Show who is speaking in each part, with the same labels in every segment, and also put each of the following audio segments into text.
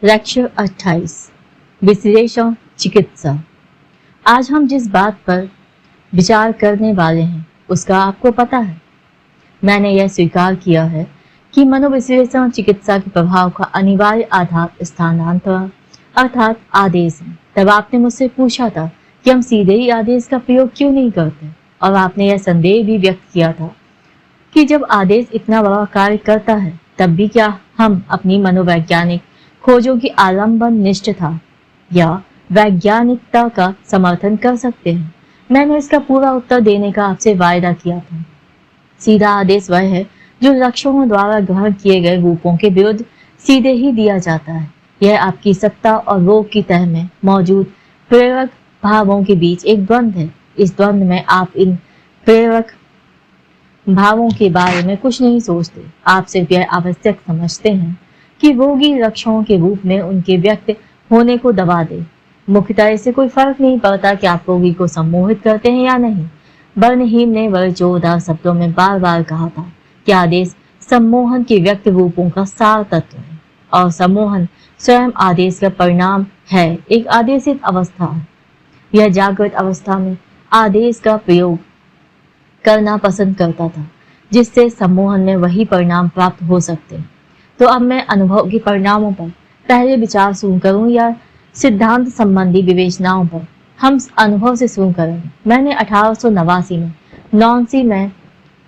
Speaker 1: Lecture 28 विश्लेषण चिकित्सा। आज हम जिस बात पर विचार करने वाले हैं उसका आपको पता है। मैंने यह स्वीकार किया है कि मनोविश्लेषण चिकित्सा के प्रभाव का अनिवार्य आधार स्थानांतरण अर्थात आदेश है। तब आपने मुझसे पूछा था कि हम सीधे ही आदेश का प्रयोग क्यों नहीं करते, और आपने यह संदेह भी व्यक्त किया था कि जब आदेश इतना बड़ा कार्य करता है तब भी क्या हम अपनी मनोवैज्ञानिक खोजों की आलम्बन निष्ठता या वैज्ञानिकता का समर्थन कर सकते हैं। मैंने इसका पूरा उत्तर देने का आपसे वायदा किया था। सीधा आदेश वह है जो लक्षणों द्वारा ग्रहण किए गए रूपों के विरुद्ध सीधे ही दिया जाता है। यह आपकी सत्ता और रोग की तह में मौजूद प्रेरक भावों के बीच एक द्वंद्व है। इस द्वंद्व में आप इन प्रेरक भावों के बारे में कुछ नहीं सोचते। आप सिर्फ यह आवश्यक समझते हैं कि रोगी लक्षणों के रूप में उनके व्यक्त होने को दबा दे। मुख्यतः इससे कोई फर्क नहीं पड़ता कि आप रोगी को सम्मोहित करते हैं या नहीं। बर्नहीम ने बड़े जोरदार शब्दों में बार बार कहा था कि आदेश सम्मोहन के व्यक्त रूपों का सार तत्व है और सम्मोहन स्वयं आदेश का परिणाम है, एक आदेशित अवस्था है। यह जागृत अवस्था में आदेश का प्रयोग करना पसंद करता था जिससे सम्मोहन में वही परिणाम प्राप्त हो सकते हैं। तो अब मैं अनुभव के परिणामों पर पहले विचार शुरू करूं या सिद्धांत संबंधी विवेचनाओं पर? हम अनुभव से शुरू करेंगे। मैंने 1889 में नॉन्सी में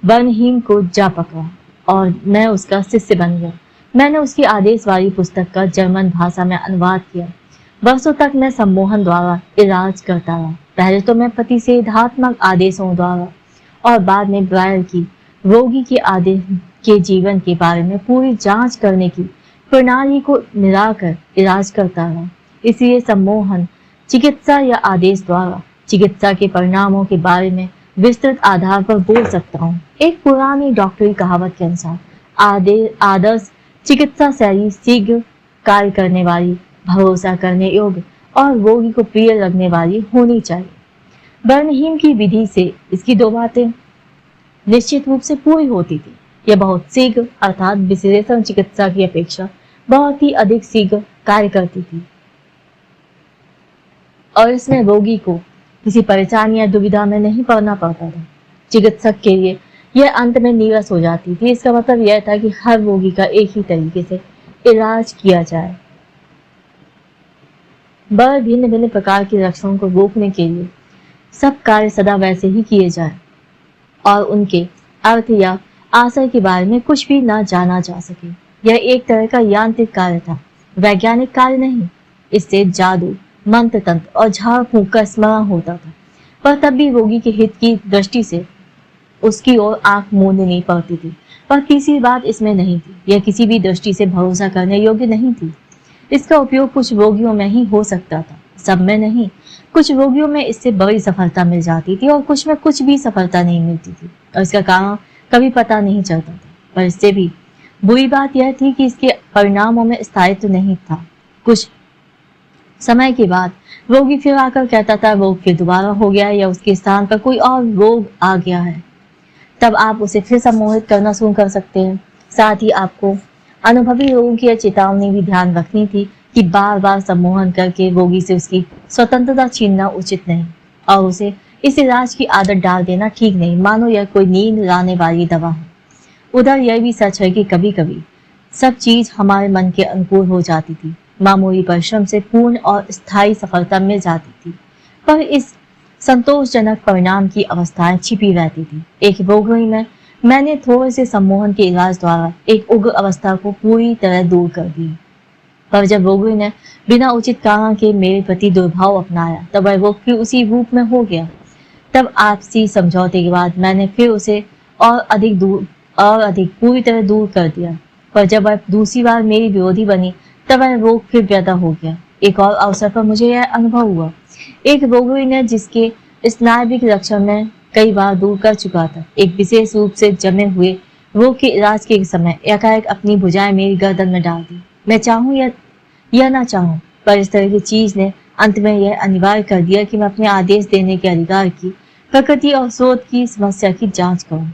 Speaker 1: बर्नहीम को जा पकड़ा और मैं उसका शिष्य बन गया। मैंने उसकी आदेश वाली पुस्तक का जर्मन भाषा में अनुवाद किया। वर्षों तक मैं सम्मोहन द्वारा इलाज करता रहा। पहले तो मैं प्रतिषेधात्मक आदेशों द्वारा और बाद में ब्रायर की रोगी के आदेश के जीवन के बारे में पूरी जांच करने की प्रणाली को मिलाकर इलाज करता रहा। इसलिए सम्मोहन चिकित्सा या आदेश द्वारा चिकित्सा के परिणामों के बारे में विस्तृत आधार पर बोल सकता हूँ। एक पुरानी डॉक्टरी कहावत के अनुसार आदर्श चिकित्सा शैली शीघ्र कार्य करने वाली, भरोसा करने योग्य और रोगी को प्रिय लगने वाली होनी चाहिए। बर्नहीम की विधि से इसकी दो बातें निश्चित रूप से पूरी होती थी। यह बहुत शीघ्र अर्थात विश्लेषण चिकित्सा की अपेक्षा बहुत ही अधिक शीघ्र कार्य करती थी और इसमें रोगी को किसी परेशानी या दुविधा में नहीं पड़ना पड़ता था। चिकित्सक के लिए यह अंत में नीरस हो जाती थी। इसका मतलब यह था कि हर रोगी का एक ही तरीके से इलाज किया जाए। बड़े भिन्न भिन्न प्रकार के लक्षणों को रोकने के लिए सब कार्य सदा वैसे ही किए जाए और उनके अर्थ या आशय के बारे में कुछ भी ना जाना जा सके। यह एक तरह का यांत्रिक कार्य था, वैज्ञानिक कार्य नहीं। इससे जादू, मंत्र तंत्र और झाड़ फूंक का स्मरण होता था, पर तब भी रोगी के हित की दृष्टि से उसकी ओर आंख मूंदनी पड़ती थी। पर तीसरी बात इसमें नहीं थी, यह किसी भी दृष्टि से भरोसा करने योग्य नहीं थी। इसका उपयोग कुछ रोगियों में ही हो सकता था, सब में नहीं। कुछ रोगियों में इससे बड़ी सफलता मिल जाती थी और कुछ में कुछ भी सफलता नहीं मिलती थी और इसका कारण कभी पता नहीं चलता था। पर इससे भी बुरी बात यह थी कि इसके परिणामों में स्थायित्व नहीं था। कुछ समय के बाद रोगी फिर आकर कहता था रोग फिर दोबारा हो गया है या उसके स्थान पर कोई और रोग आ गया है। तब आप उसे फिर सम्मोहित करना शुरू कर सकते हैं। साथ ही आपको अनुभवी रोगों की यह चेतावनी भी ध्यान रखनी थी कि बार बार सम्मोहन करके रोगी से उसकी स्वतंत्रता छीनना उचित नहीं और उसे इस इलाज की आदत डाल देना ठीक नहीं, मानो यह कोई नींद लाने वाली दवा है। उधर यह भी सच है कि कभी कभी सब चीज हमारे मन के अनुकूल हो जाती थी। मामूली परिश्रम से पूर्ण और स्थायी सफलता मिल जाती थी, पर इस संतोषजनक परिणाम की अवस्थाएं छिपी रहती थी। एक रोगी में मैंने थोड़े से सम्मोहन के इलाज द्वारा एक उग्र अवस्था को पूरी तरह दूर कर दी, पर जब रोगी ने बिना उचित कारण के मेरे प्रति दुर्भाव अपनाया तब वह रोग फिर उसी रूप में हो गया। तब आपसी समझौते के बाद मैंने फिर उसे और अधिक पूरी तरह दूर कर दिया, पर जब वह दूसरी बार मेरी विरोधी बनी तब वह रोग फिर पैदा हो गया। एक और अवसर पर मुझे यह अनुभव हुआ। एक रोगी ने जिसके स्नायविक लक्षण में कई बार दूर कर चुका था, एक विशेष रूप से जमे हुए रोग के इलाज के समय एकाएक अपनी भुजाएं मेरी गर्दन में डाल दी। मैं चाहूं या ना चाहूं, पर इस तरह की चीज ने अंत में यह अनिवार्य कर दिया कि मैं अपने आदेश देने के अधिकार की प्रकृति और स्रोत की समस्या की जांच करूं।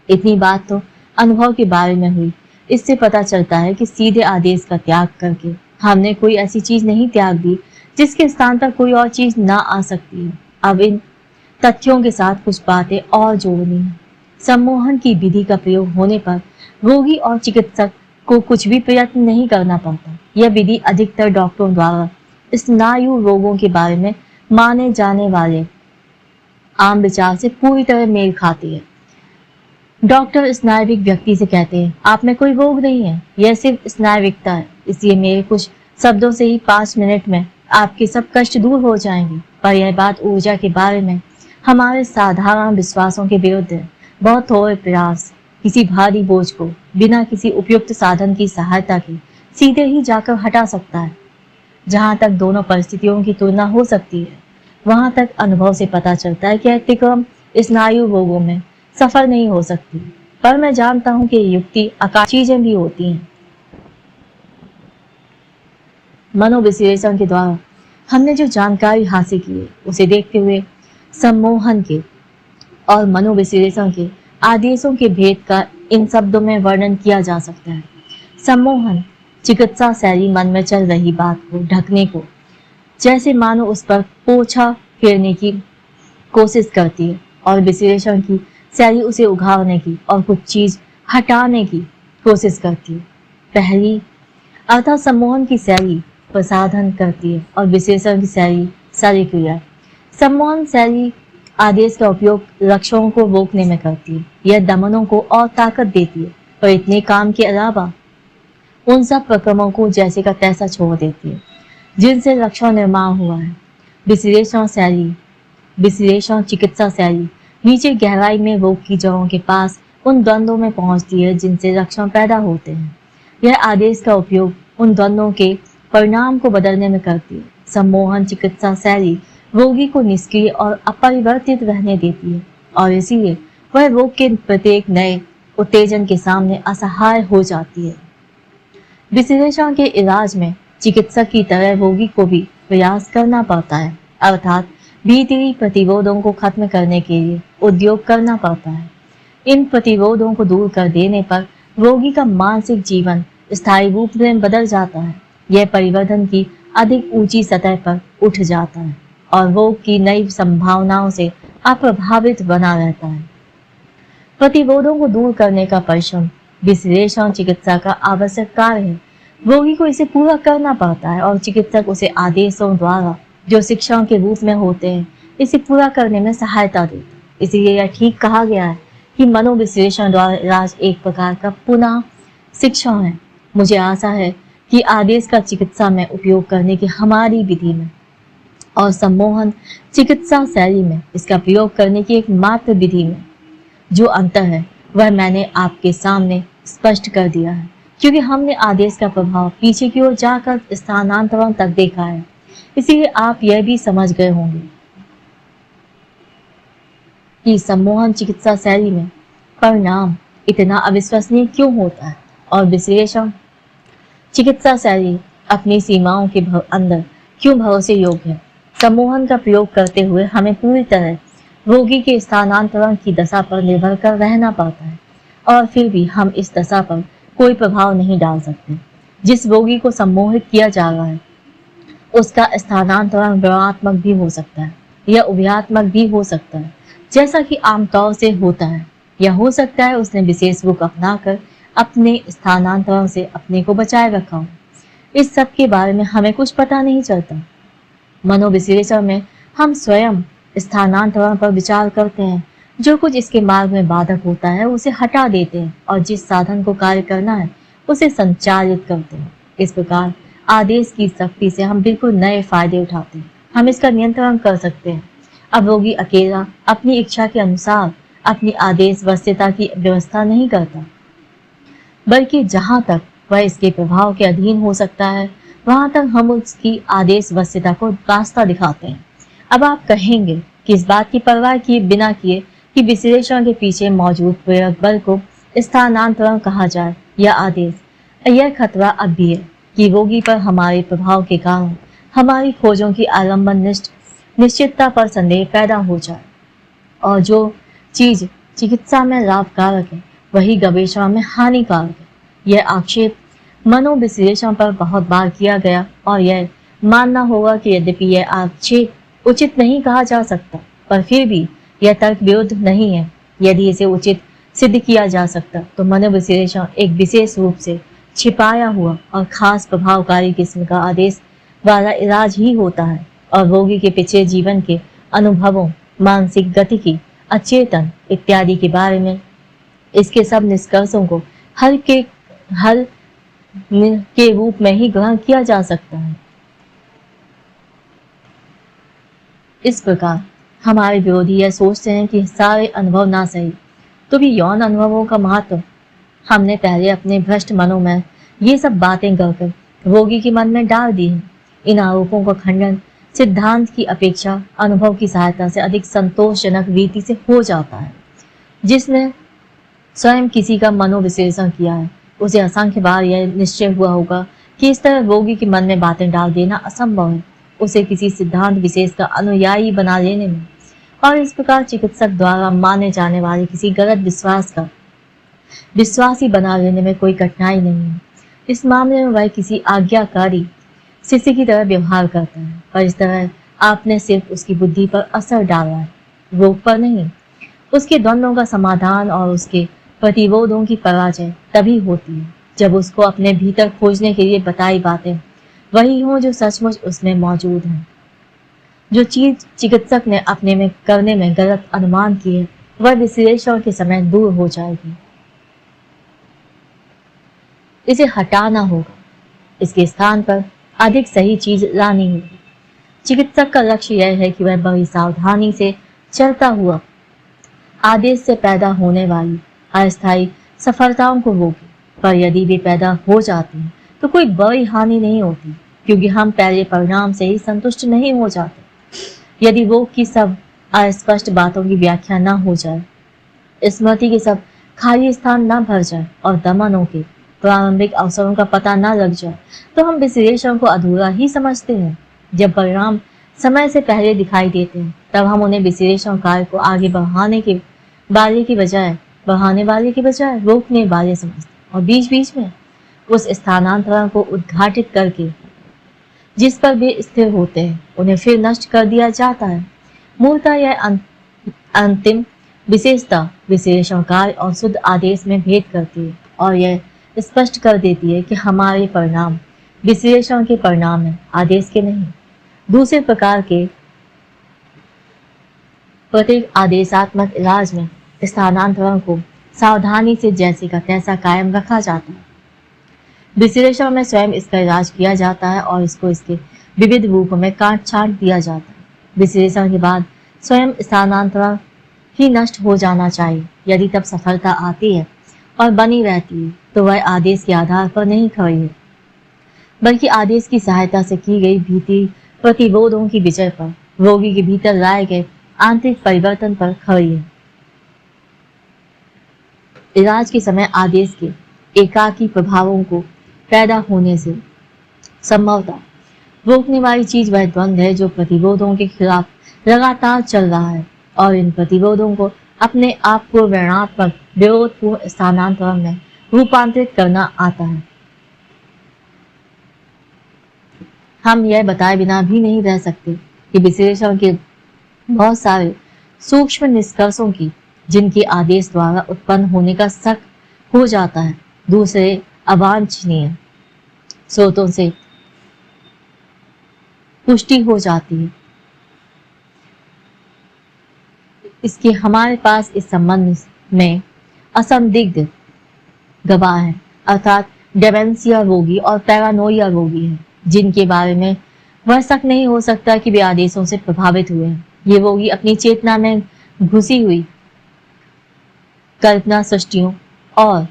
Speaker 1: इतनी बात तो अनुभव के बारे में हुई। इससे पता चलता है कि सीधे आदेश का त्याग करके हमने कोई ऐसी चीज नहीं त्याग दी जिसके स्थान पर कोई और चीज ना आ सकती है। अब इन तथ्यों के साथ कुछ बातें और जोड़नी है। सम्मोहन की विधि का प्रयोग होने पर रोगी और चिकित्सक को कुछ भी प्रयत्न नहीं करना पड़ता। यह विधि अधिकतर डॉक्टरों द्वारा स्नायु रोगों के बारे में माने जाने वाले आम विचार से पूरी तरह मेल खाती है। डॉक्टर स्नायविक व्यक्ति से कहते हैं, आप में कोई रोग नहीं है, यह सिर्फ स्नायविकता है, इसलिए मेरे कुछ शब्दों से ही 5 मिनट में आपके सब कष्ट दूर हो जाएंगे। पर यह बात ऊर्जा के बारे में हमारे साधारण विश्वासों के विरुद्ध है। बहुत थोड़े प्रयास किसी भारी बोझ को बिना किसी उपयुक्त साधन की सहायता के सीधे ही जाकर हटा सकता है। जहां तक दोनों परिस्थितियों की तुलना हो सकती है, वहां तक अनुभव से पता चलता है कि अतिक्रम स्नायु रोगों में सफल नहीं हो सकती। पर मैं जानता हूं कि युक्ति आकार चीजें भी होती हैं। मनोविश्लेषण के द्वारा हमने जो जानकारी हासिल की है, उसे देखते हुए सम्मोहन के और मनोविश्लेषण के आदेशों के भेद का इन शब्दों में वर्णन किया जा सकता है। सम्मोहन चिकित्सा शैली मन में चल रही बात को ढकने को जैसे मानो उस पर पोछा फेरने की कोशिश करती है, और विश्लेषण की शैली उसे उघाड़ने की और कुछ चीज हटाने की कोशिश करती है। पहली अर्थात सम्मोहन की शैली प्रसाधन करती है और विश्लेषण की शैली शरीक्रिया। सम्मोहन शैली आदेश का उपयोग लक्षणों को रोकने में करती है। यह दमनों को और ताकत देती है, पर इतने काम के अलावा उन सब प्रक्रमों को जैसे का तैसा छोड़ देती है जिनसे लक्षण निर्माण हुआ है। विश्लेषण चिकित्सा शैली नीचे गहराई में रोग की जड़ों के पास उन द्वंद्वों में पहुंचती है जिनसे लक्षण पैदा होते हैं। यह आदेश का उपयोग उन द्वंद्वों के परिणाम को बदलने में करती है। सम्मोहन चिकित्सा शैली रोगी को निष्क्रिय और अपरिवर्तित रहने देती है, और इसीलिए वह रोग के प्रत्येक नए उत्तेजन के सामने असहाय हो जाती है। विश्लेषण के इलाज में चिकित्सक की तरह रोगी को भी प्रयास करना पड़ता है, अर्थात भीतरी प्रतिरोधों को खत्म करने के लिए उद्योग करना पड़ता है। इन प्रतिरोधों को दूर कर देने पर रोगी का मानसिक जीवन स्थायी रूप में बदल जाता है। यह परिवर्तन की अधिक ऊंची सतह पर उठ जाता है और रोग की नई संभावनाओं से अप्रभावित बना रहता है। प्रतिरोधों को दूर करने का परिश्रम विश्लेषण चिकित्सा का आवश्यक कार्य है। रोगी को इसे पूरा करना पड़ता है और चिकित्सक उसे आदेशों द्वारा जो शिक्षण के रूप में होते हैं इसे पूरा करने में सहायता देता है। इसलिए यह ठीक कहा गया है कि मनोविश्लेषण द्वारा इलाज एक प्रकार का पुनः शिक्षण है। मुझे आशा है कि आदेश का चिकित्सा में उपयोग करने की हमारी विधि में और सम्मोहन चिकित्सा शैली में इसका प्रयोग करने की एकमात्र विधि में जो अंतर है वह मैंने आपके सामने स्पष्ट कर दिया है, क्योंकि हमने आदेश का प्रभाव पीछे की ओर जाकर स्थानांतरण तक देखा है। इसीलिए आप यह भी समझ गए होंगे कि सम्मोहन चिकित्सा शैली में परिणाम इतना अविश्वसनीय क्यों होता है और विश्लेषण चिकित्सा शैली अपनी सीमाओं के अंदर क्यों भरोसे योग्य है। सम्मोहन का प्रयोग करते हुए हमें पूरी तरह रोगी के स्थानांतरण की दशा पर निर्भर कर रहना पड़ता है, और फिर भी हम इस दशा पर कोई प्रभाव नहीं डाल सकते। जिस रोगी को सम्मोहित किया जा रहा है उसका स्थानांतरण गुणात्मक भी हो सकता है या उभयात्मक भी हो सकता है, जैसा कि आमतौर से होता है, या हो सकता है उसने विशेष रुख अपनाकर अपने स्थानांतरण से अपने को बचाए रखा हो। इस सब के बारे में हमें कुछ पता नहीं चलता। मनोविश्लेषण में हम स्वयं स्थानांतरण पर विचार करते हैं। जो कुछ इसके मार्ग में बाधक होता है उसे हटा देते हैं और जिस साधन को कार्य करना है उसे संचालित करते हैं। इस प्रकार आदेश की शक्ति से हम बिल्कुल नए फायदे उठाते हैं। हम इसका नियंत्रण कर सकते हैं। अब रोगी अकेला अपनी इच्छा के अनुसार अपनी आदेश वस्यता की व्यवस्था नहीं करता, बल्कि जहां तक वह इसके प्रभाव के अधीन हो सकता है वहां तक हम उसकी आदेश वस्यता को रास्ता दिखाते हैं। अब आप कहेंगे कि इस बात की परवाह किए बिना किए कि विश्लेषण के पीछे मौजूद प्रेरक बल को स्थानांतरण कहा जाए या आदेश, यह खतरा अब भी है कि रोगी पर हमारे प्रभाव के कारण हमारी खोजों की आलम्बन निश्चितता पर संदेह पैदा हो जाए, और जो चीज चिकित्सा में लाभकारक है वही गवेषणा में हानिकारक है। यह आक्षेप मनोविश्लेषण पर बहुत बार किया गया और यह मानना होगा कि यद्यपि यह आक्षेप उचित नहीं कहा जा सकता, पर फिर भी यह तर्क विरुद्ध नहीं है। यदि इसे उचित सिद्ध किया जा सकता तो मनोविश्लेषण एक विशेष रूप से छिपाया हुआ और खास प्रभावकारी किस्म का आदेश वाला इलाज ही होता है और रोगी के पिछले जीवन के अनुभवों, मानसिक गतिकी, अचेतन इत्यादि के बारे में इसके सब निष्कर्षों को हल के रूप में ही ग्रहण किया जा सकता है। इस प्रकार हमारे विरोधी यह सोचते हैं कि सारे अनुभव ना सही तो भी यौन अनुभवों का महत्व हमने पहले अपने भ्रष्ट मनों में ये सब बातें गढ़कर रोगी के मन में डाल दी है। इन आरोपों का खंडन सिद्धांत की अपेक्षा अनुभव की सहायता से अधिक संतोषजनक रीति से हो जाता है। जिसने स्वयं किसी का मनोविश्लेषण किया है उसे असंख्य बार यह निश्चय हुआ होगा कि इस तरह रोगी के मन में बातें डाल देना असंभव है, उसे किसी सिद्धांत विशेष का अनुयायी बना लेने में, और इस प्रकार चिकित्सक द्वारा माने जाने वाले किसी गलत विश्वास का विश्वासी बना लेने में कोई कठिनाई नहीं है। इस मामले में वह किसी आज्ञाकारी शिष्य की तरह व्यवहार करता है, पर इस तरह आपने सिर्फ उसकी बुद्धि पर असर डाला है, रोग पर नहीं। उसके द्वंद्वों का समाधान और उसके प्रतिरोधों की पराजय तभी होती है जब उसको अपने भीतर खोजने के लिए बताई बातें वही हों जो सचमुच उसमें मौजूद हैं। जो चीज चिकित्सक ने अपने में करने में गलत अनुमान किए वह विश्लेषण के समय दूर हो जाएगी। इसे हटाना होगा, इसके स्थान पर अधिक सही चीज लानी होगी। चिकित्सक का लक्ष्य यह है कि वह बड़ी सावधानी से चलता हुआ आदेश से पैदा होने वाली अस्थायी सफलताओं को रोके, पर यदि वे पैदा हो जाती हैं तो कोई बड़ी हानि नहीं होती, क्योंकि हम पहले परिणाम से ही संतुष्ट नहीं हो जाते। यदि रोग की सब अस्पष्ट बातों की व्याख्या न हो जाए, स्मृति के सब खाली स्थान न भर जाए और दमनों के प्रारंभिक अवसरों का पता न लग जाए, तो हम विश्लेषण को अधूरा ही समझते हैं। जब परिणाम समय से पहले दिखाई देते हैं तब हम उन्हें विश्लेषण कार्य को आगे बढ़ाने वाले के बजाय रोकने वाले समझते हैं और बीच बीच में उस स्थानांतरण को उद्घाटित करके जिस पर वे स्थिर होते हैं उन्हें फिर नष्ट कर दिया जाता है। मूलतः यह अंतिम विशेषता विश्लेषण कार्य और शुद्ध आदेश में भेद करती है और यह स्पष्ट कर देती है कि हमारे परिणाम विश्लेषण के परिणाम है, आदेश के नहीं। दूसरे प्रकार के प्रत्येक आदेशात्मक इलाज में स्थानांतरण को सावधानी से जैसे का तैसा कायम रखा जाता है। विश्लेषण में स्वयं इसका इलाज किया जाता है और इसको इसके विविध रूपों में काट छाट दिया जाता है। विश्लेषण के बाद स्वयं स्थानांतरण ही नष्ट हो जाना चाहिए। यदि तब सफलता आती है और बनी रहती है तो वह आदेश के आधार पर नहीं खड़ी है, बल्कि आदेश की सहायता से की गई भीति प्रतिरोधों की विजय पर, रोगी के भीतर लाए गए आंतरिक परिवर्तन पर खड़ी है। इलाज के समय आदेश के एकाकी प्रभावों को पैदा होने से संभवतः रोकने वाली चीज वह द्वंद्व है जो प्रतिरोधों के खिलाफ लगातार चल रहा है और इन प्रतिरोधों को अपने आप को ऋणात्मक विरोधपूर्ण स्थानांतरण में रूपांतरित करना आता है। हम यह बताए बिना भी नहीं रह सकते कि विश्लेषण के बहुत सारे सूक्ष्म निष्कर्षों की जिनके आदेश द्वारा उत्पन्न होने का शक हो जाता है, दूसरे अवांछनीय स्रोतों से पुष्टि हो जाती है। इसके हमारे पास इस संबंध में असंदिग्ध गवाह है, अर्थात डेमेंशिया रोगी और पैरानोइया रोगी है, जिनके बारे में वह शक नहीं हो सकता कि वे आदेशों से प्रभावित हुए हैं। ये रोगी अपनी चेतना में घुसी हुई कल्पना सृष्टियों और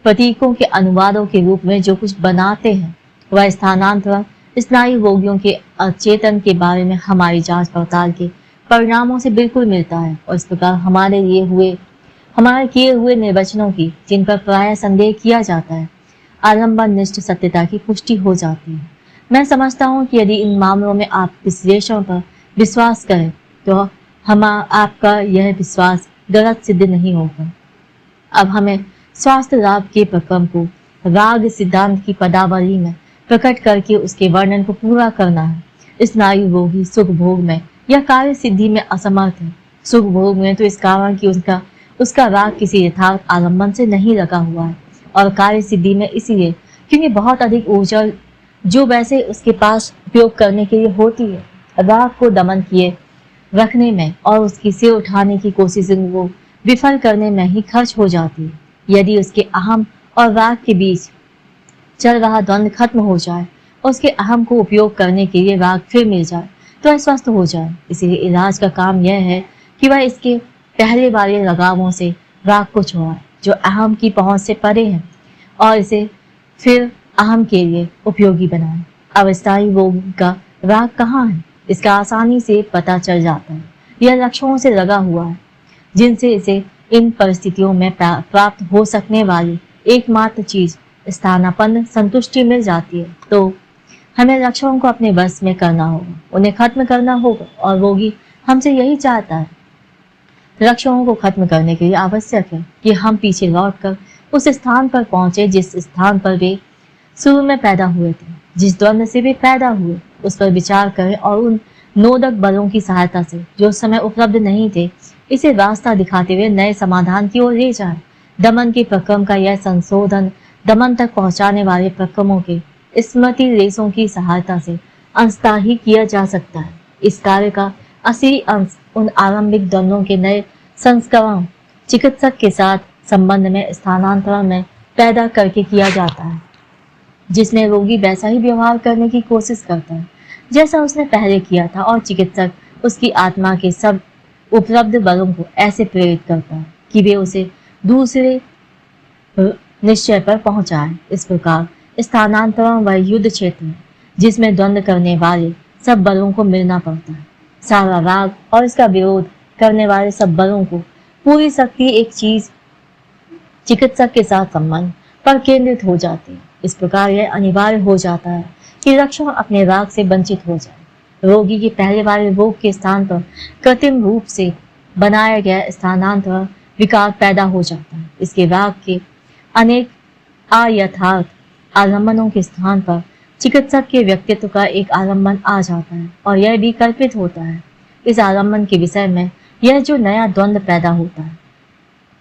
Speaker 1: प्रतीकों के अनुवादों के रूप में जो कुछ बनाते हैं वह स्थानांतरण स्नायु रोगियों के अचेतन के बारे में हमारी जांच पड़ताल के परिणामों से बिल्कुल मिलता है और इस प्रकार हमारे किए हुए निर्वचनों की, जिन पर प्राय संदेह किया जाता है, आलंबन निष्ठ सत्यता की पुष्टि हो जाती है। मैं समझता हूँ कि यदि इन मामलों में आप विश्लेषण पर विश्वास करें तो आपका यह विश्वास गलत सिद्ध नहीं होगा। अब हमें स्वास्थ्य लाभ के प्रक्रम को राग सिद्धांत की पदावली में प्रकट करके उसके वर्णन को पूरा करना है। स्नायु रोगी सुख भोग में या कार्य सिद्धि में असमर्थ है। सुख भोग में तो इस कारण कि उसका राग किसी यथार्थ आलम्बन से नहीं लगा हुआ है, और कार्य सिद्धि में इसलिए क्योंकि बहुत अधिक ऊर्जा जो वैसे उसके पास उपयोग करने के लिए होती है, राग को दमन किए रखने में और उसकी सिर उठाने की कोशिश वो विफल करने में ही खर्च हो जाती है। यदि उसके अहम और राग के बीच चल रहा द्वंद्व खत्म हो जाए और उसके अहम को उपयोग करने के लिए राग फिर मिल जाए तो वह स्वस्थ हो जाए। इसीलिए इलाज का काम यह है कि वह इसके पहले वाले लगावों से राग को छोड़ाए जो अहम की पहुंच से परे है, और इसे फिर अहम के लिए उपयोगी बनाए। अवस्थाई रोग का राग कहाँ है, इसका आसानी से पता चल जाता है। यह लक्षणों से लगा हुआ है जिनसे इसे इन परिस्थितियों में प्राप्त हो सकने वाली एकमात्र चीज स्थानापन्न संतुष्टि मिल जाती है। तो हमें लक्षणों को अपने बस में करना होगा, उन्हें खत्म करना होगा, और रोगी हमसे यही चाहता है। लक्षणों को खत्म करने के लिए आवश्यक है कि हम पीछे लौटकर उस स्थान पर पहुंचे जिस स्थान पर वे शुरू में पैदा हुए थे, जिस द्वंद्व से वे पैदा हुए उस पर विचार करें और उन नोदक बलों की सहायता से जो उस समय उपलब्ध नहीं थे इसे रास्ता दिखाते हुए नए समाधान की ओर ले जाए। दमन के प्रक्रम का यह संशोधन दमन तक पहुंचाने वाले प्रक्रमों के स्मृति रेशों की सहायता से अंशतः ही किया जा सकता है। इस कार्य का असली अंश उन आरंभिक द्वंद्वों के नए संस्करण चिकित्सक के साथ संबंध में स्थानांतरण में पैदा करके किया जाता है, जिसमें रोगी वैसा ही व्यवहार करने की कोशिश करता है जैसा उसने पहले किया था, और चिकित्सक उसकी आत्मा के सब उपलब्ध बलों को ऐसे प्रेरित करता है कि वे उसे दूसरे निश्चय पर पहुंचाए। इस प्रकार स्थानांतरण वह युद्ध क्षेत्र है जिसमें द्वंद्व करने वाले सब बलों को मिलना पड़ता है। सारा राग और इसका विरोध करने वाले सब बलों को पूरी शक्ति एक चीज चिकित्सक के साथ संबंध पर केंद्रित हो जाती है। इस प्रकार यह अनिवार्य हो जाता है कि लक्षण अपने राग से वंचित हो जाए। रोगी के पहले वाले रोग के स्थान पर कृत्रिम रूप से बनाया गया स्थानांतरण विकार पैदा हो जाता है। इसके राग के अनेक अयथार्थ आलम्बनों के स्थान पर चिकित्सक के व्यक्तित्व का एक आलम्बन आ जाता है, और यह भी कल्पित होता है। इस आलम्बन के विषय में यह जो नया द्वंद्व पैदा होता है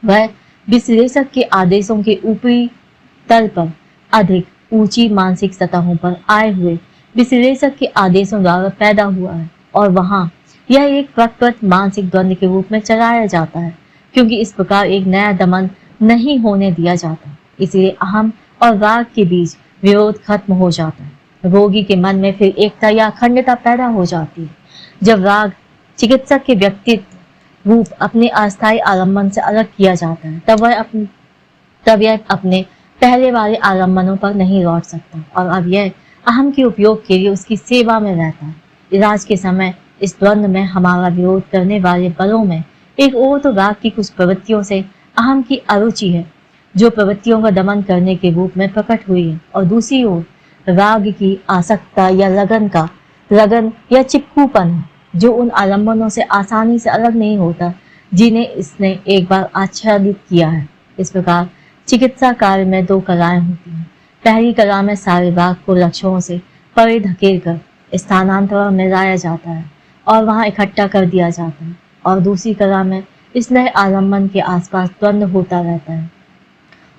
Speaker 1: वह विश्लेषक के आदेशों के ऊपरी तल पर अधिक ऊंची मानसिक सतहों पर आए हुए विश्लेषक के आदेशों द्वारा पैदा हुआ है, और वहां यह एक प्रकृत मानसिक द्वंद्व के रूप में चलाया जाता है, क्योंकि इस प्रकार एक नया दमन नहीं होने दिया जाता। इसलिए अहम और राग के बीच विरोध खत्म हो जाता है। रोगी के मन में फिर एकता या अखंडता पैदा हो जाती है। जब राग चिकित्सक के व्यक्तित्व रूप अपने अस्थायी आलम्बन से अलग किया जाता है तब यह अपने पहले वाले आलम्बनों पर नहीं लौट सकता, और अब यह अहम के उपयोग के लिए उसकी सेवा में रहता है। इलाज के समय इस द्वंद्व में हमारा विरोध करने वाले बलों में एक ओर तो राग की कुछ प्रवृत्तियों से अहम की अरुचि है जो प्रवृत्तियों का दमन करने के रूप में प्रकट हुई है, और दूसरी ओर राग की आसक्ता या लगन या चिपकूपन है जो उन आलम्बनों से आसानी से अलग नहीं होता जिन्हें इसने एक बार आच्छादित किया है। इस प्रकार चिकित्सा कार्य में दो कलाएं होती हैं। पहली कला में सारे राग को लक्षणों से परे धकेल कर स्थानांतरण में लाया जाता है और वहां इकट्ठा कर दिया जाता है, और दूसरी कला में इस नए आलम्बन के आसपास द्वंद्व होता रहता है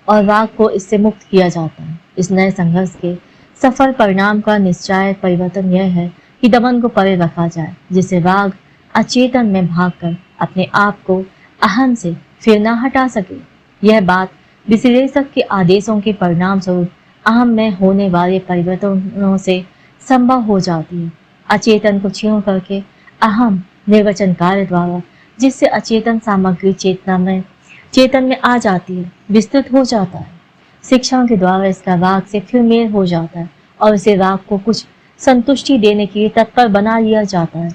Speaker 1: और राग को इससे मुक्त किया जाता है। इस नए संघर्ष के सफल परिणाम का निश्चय परिवर्तन यह है कि दमन को परे रखा जाए, जिससे राग अचेतन में भागकर अपने आप को अहम से फिर न हटा सके। यह बात विश्लेषक के आदेशों के परिणाम स्वरूप अहम में होने वाले परिवर्तनों से संभव हो जाती है। अचेतन को क्षीण करके अहम निर्वचन कार्य द्वारा जिससे अचेतन सामग्री चेतन में आ जाती है, विस्तृत हो जाता है। शिक्षण के द्वारा इसका राग से फिर मेल हो जाता है और इसे राग को कुछ संतुष्टि देने के लिए तत्पर बना लिया जाता है,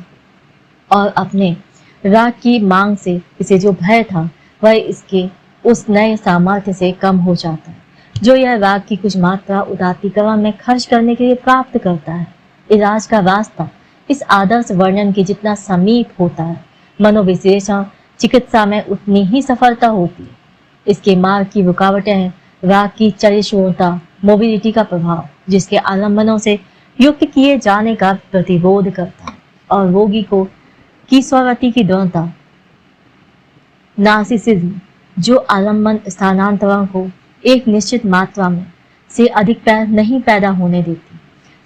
Speaker 1: और अपने राग की मांग से इसे जो भय था वह इसके उस नए सामर्थ्य से कम हो जाता है जो यह राग की कुछ मात्रा उदात्तीकरण में खर्च करने के लिए प्राप्त करता है। इलाज का रास्ता इस आदर्श वर्णन के जितना समीप होता है, मनोविश्लेषण चिकित्सा में उतनी ही सफलता होती है। इसके मार्ग की रुकावटें हैं राग की चलिशूरता, मोबिलिटी का प्रभाव, जिसके आलम्बनों से युक्त किए जाने का प्रतिरोध करता है, और रोगी को की स्वरति की दृढ़ता, नार्सिसिज्म, जो आलम्बन स्थानांतरण को एक निश्चित मात्रा में से अधिक नहीं पैदा होने देती।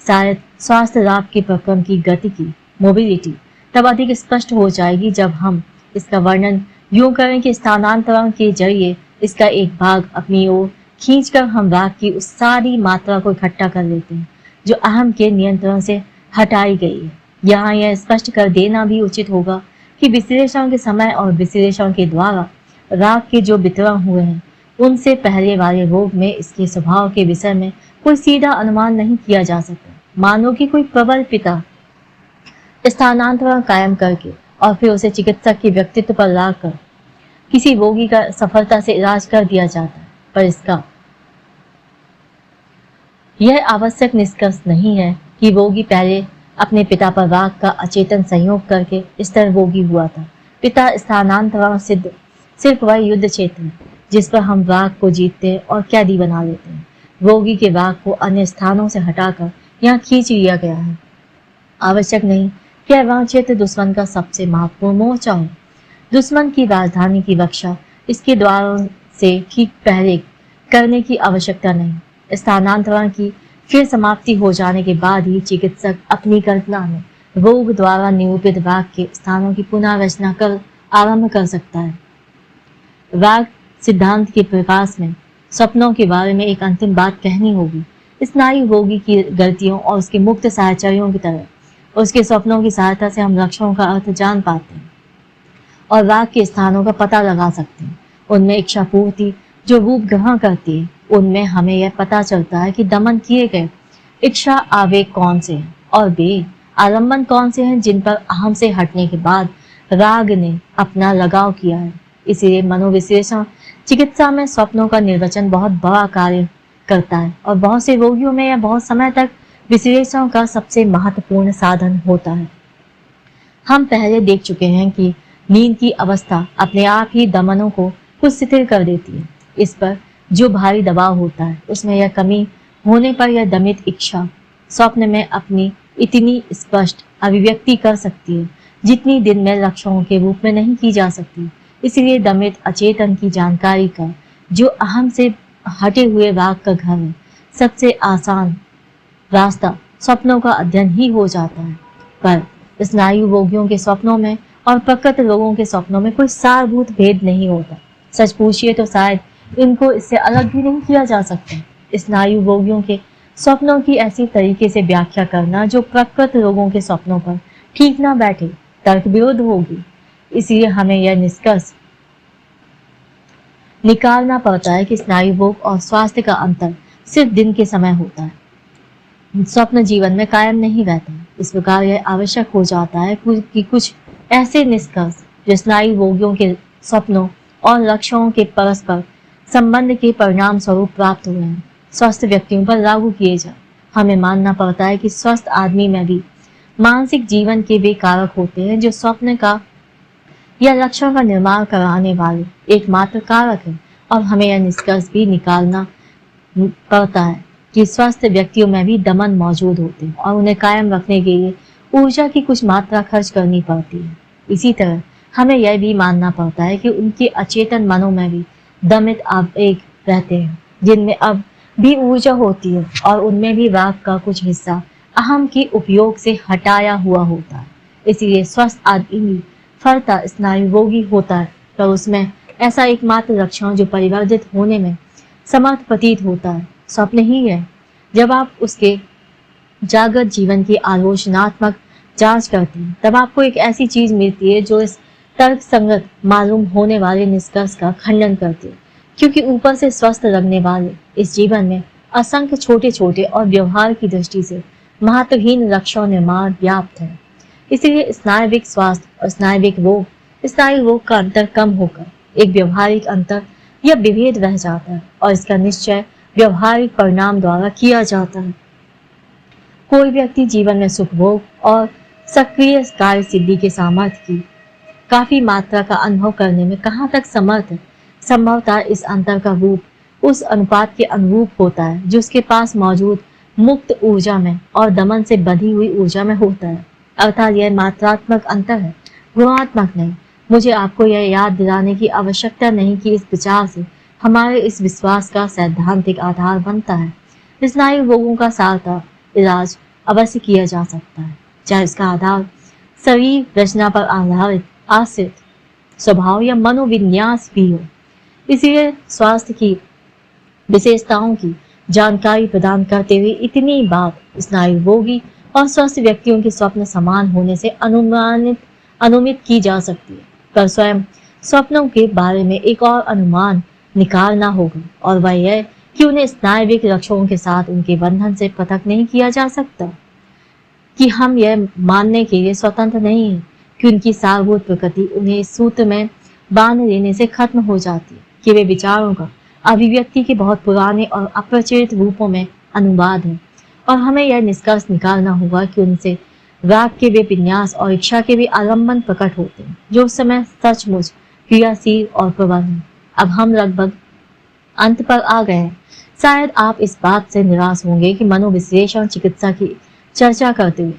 Speaker 1: शायद स्वास्थ्य लाभ के प्रक्रम की गति की मोबिलिटी तब अधिक स्पष्ट हो जाएगी जब हम इसका वर्णन यूं करें कि स्थानांतरण के जरिए इसका एक भाग अपनी ओर खींचकर हम राग की उस सारी मात्रा को इकट्ठा कर लेते हैं जो अहम के नियंत्रण से हटाई गई है। यहाँ यह स्पष्ट कर देना भी उचित होगा कि विश्लेषण के समय और विश्लेषण के द्वारा राग के जो वितरण हुए हैं उनसे पहले वाले रोग में इसके स्वभाव के विषय में कोई सीधा अनुमान नहीं किया जा सकता। मानो कि कोई प्रबल पिता स्थानांतरण कायम करके और फिर उसे चिकित्सक के व्यक्तित्व पर लाकर किसी रोगी का सफलता से इलाज कर दिया जाता है, पर इसका यह आवश्यक निष्कर्ष नहीं है कि रोगी पहले अपने पिता पर राग का अचेतन संयोग करके इस तरह रोगी हुआ था। पिता स्थानांतरण सिद्ध सिर्फ वह युद्ध क्षेत्र है जिस पर हम राग को जीतते हैं और कैदी बना लेते हैं। रोगी के राग को अन्य स्थानों से हटाकर यहाँ खींच लिया गया है। आवश्यक नहीं कि वह क्षेत्र दुश्मन का सबसे महत्वपूर्ण मोर्चा हो। दुश्मन की राजधानी की रक्षा इसके द्वारों से ठीक पहले करने की आवश्यकता नहीं। स्थानांतरण की फिर समाप्ति हो जाने के बाद ही चिकित्सक अपनी कल्पना में रोग द्वारा निरूपित राग के स्थानों की पुनः रचना कर आरंभ कर सकता है। राग सिद्धांत के प्रकाश में सपनों के बारे में एक अंतिम बात कहनी होगी। स्नायु रोगी की गलतियों और उसके मुक्त साहचर्यों की तरह उसके सपनों की सहायता से हम लक्षणों का अर्थ जान पाते हैं और राग के स्थानों का पता लगा सकते हैं। उनमें इच्छा पूर्ति जो रूप ग्रहण करती है, उनमें हमें यह पता चलता है कि दमन किए गए इच्छा आवेग कौन से हैं और वे आलम्बन कौन से हैं जिन पर अहम से हटने के बाद राग ने अपना लगाव किया है। इसीलिए मनोविश्लेषण चिकित्सा में स्वप्नों का निर्वचन बहुत बड़ा कार्य करता है और बहुत से रोगियों में यह बहुत समय तक विश्लेषण का सबसे महत्वपूर्ण साधन होता है। हम पहले देख चुके हैं कि नींद की अवस्था अपने आप ही दमनों को कुछ शिथिल कर देती है। इस पर जो भारी दबाव होता है उसमें यह कमी होने पर यह दमित इच्छा स्वप्न में अपनी इतनी स्पष्ट अभिव्यक्ति कर सकती है जितनी दिन में लक्षणों के रूप में नहीं की जा सकती। इसलिए दमित अचेतन की जानकारी का जो अहम से हटे हुए राग का घर है, सबसे आसान रास्ता स्वप्नों का अध्ययन ही हो जाता है। पर स्नायु रोगियों के स्वप्नों में और प्रकृत लोगों के स्वप्नों में कोई सारभूत भेद नहीं होता। सच पूछिए तो शायद इनको इससे अलग भी नहीं किया जा सकता। स्नायु रोगियों के स्वप्नों की ऐसी तरीके से व्याख्या करना जो प्रकृत लोगों के स्वप्नों पर ठीक ना बैठे तर्क विरुद्ध होगी। इसलिए हमें यह निष्कर्ष निकालना पड़ता है कि स्नायु रोग और स्वास्थ्य का अंतर सिर्फ दिन के समय होता है, स्वप्न जीवन में कायम नहीं रहता। इस प्रकार यह आवश्यक हो जाता है कि कुछ ऐसे निष्कर्ष जो स्नायु रोगियों के स्वप्नों और लक्षणों के परस्पर संबंध के परिणाम स्वरूप प्राप्त हुए हैं, स्वस्थ व्यक्तियों पर लागू किए जाए। हमें मानना पड़ता है कि स्वस्थ आदमी में भी मानसिक जीवन के वे कारक होते हैं जो स्वप्न का या लक्षण का निर्माण कराने वाले एकमात्र कारक है, और हमें यह निष्कर्ष भी निकालना पड़ता है कि स्वस्थ व्यक्तियों में भी दमन मौजूद होते हैं और उन्हें कायम रखने के लिए ऊर्जा की कुछ मात्रा खर्च करनी पड़ती है। इसी तरह हमें यह भी मानना पड़ता है कि उनके अचेतन मनों में भी दमित आवेग रहते हैं जिनमें अब भी ऊर्जा होती है और उनमें भी राग का कुछ हिस्सा अहम के उपयोग से हटाया हुआ होता है। इसीलिए स्वस्थ आदमी फलता स्नायु रोगी होता है, पर उसमें ऐसा एकमात्र लक्षण जो परिवर्तित होने में समर्थ प्रतीत होता है स्वप्न ही है। जब आप उसके जागृत जीवन की आलोचनात्मक जांच करते हैं तब आपको एक ऐसी चीज मिलती है जो इस तर्क संगत मालूम होने वाले निष्कर्ष का खंडन करती है, क्योंकि ऊपर से स्वस्थ लगने वाले इस जीवन में असंख्य छोटे छोटे और व्यवहार की दृष्टि से महत्वहीन लक्षण निर्माण व्याप्त है। इसलिए स्नायविक स्वास्थ्य और स्नायविक रोग, स्नायु रोग का अंतर कम होकर एक व्यवहारिक अंतर या विभेद रह जाता है और इसका निश्चय व्यवहारिक परिणाम द्वारा किया जाता है। कोई व्यक्ति जीवन में सुख भोग और सक्रिय कार्य सिद्धि के सामर्थ्य की काफी मात्रा का अनुभव करने में कहाँ तक समर्थ है, संभवतः इस अंतर का रूप उस अनुपात के अनुरूप होता है जो उसके पास मौजूद मुक्त ऊर्जा में और दमन से बंधी हुई ऊर्जा में होता है। अर्थात यह मात्रात्मक अंतर है, गुणात्मक नहीं। मुझे आपको यह याद दिलाने की आवश्यकता नहीं कि इस विचार से हमारे इस विश्वास का सैद्धांतिक आधार बनता है। स्नायु रोगों का सार्थक इलाज अवश्य किया जा सकता है, चाहे इसका आधार शरीर रचना पर आधारित आश्रित स्वभाव या मनोविन्यास भी हो। इसलिए स्वास्थ्य की विशेषताओं की जानकारी प्रदान करते हुए इतनी बात स्नायु रोगी और स्वस्थ व्यक्तियों के स्वप्न समान होने से अनुमित की जा सकती है, पर स्वयं स्वप्नों के बारे में एक और अनुमान निकालना होगा, और वह यह कि उन्हें स्नायविक लक्षणों के साथ उनके बंधन से पृथक नहीं किया जा सकता। कि हम यह मानने के लिए स्वतंत्र नहीं हैं कि उनकी सारभूत प्रकृति उन्हें इस सूत्र में बांध देने से खत्म हो जाती है कि वे विचारों का अभिव्यक्ति के बहुत पुराने और अप्रचलित रूपों में अनुवाद है, और हमें यह निष्कर्ष निकालना होगा कि उनसे राग के वे विन्यास और इच्छा के भी आलम्बन प्रकट होते हैं जो उस समय सचमुच क्रियाशील और प्रबल हैं। अब हम लगभग अंत पर आ गए हैं। शायद आप इस बात से निराश होंगे कि मनोविश्लेषण चिकित्सा की चर्चा करते हुए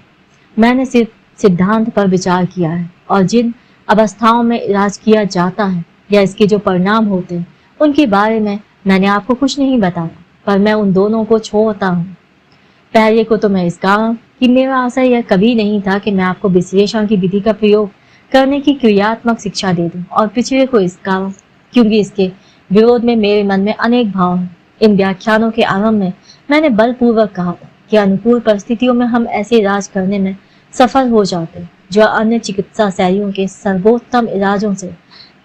Speaker 1: मैंने सिर्फ सिद्धांत पर विचार किया है, और जिन अवस्थाओं में इलाज किया जाता है या इसके जो परिणाम होते हैं उनके बारे में मैंने आपको कुछ नहीं बताया, पर मैं उन दोनों को छोड़ता हूँ। पहले को तो मैं इस कारण कि मेरा आशय यह कभी नहीं था कि मैं आपको विश्लेषण की विधि का प्रयोग करने की क्रियात्मक शिक्षा दे दूं, और पिछले को इस कारण क्योंकि इसके विरोध में मेरे मन में अनेक भाव हैं। इन व्याख्यानों के आरंभ में मैंने बलपूर्वक कहा था कि अनुकूल परिस्थितियों में हम ऐसे इलाज करने में सफल हो जाते हैं जो अन्य चिकित्सा शैलियों के सर्वोत्तम इलाजों से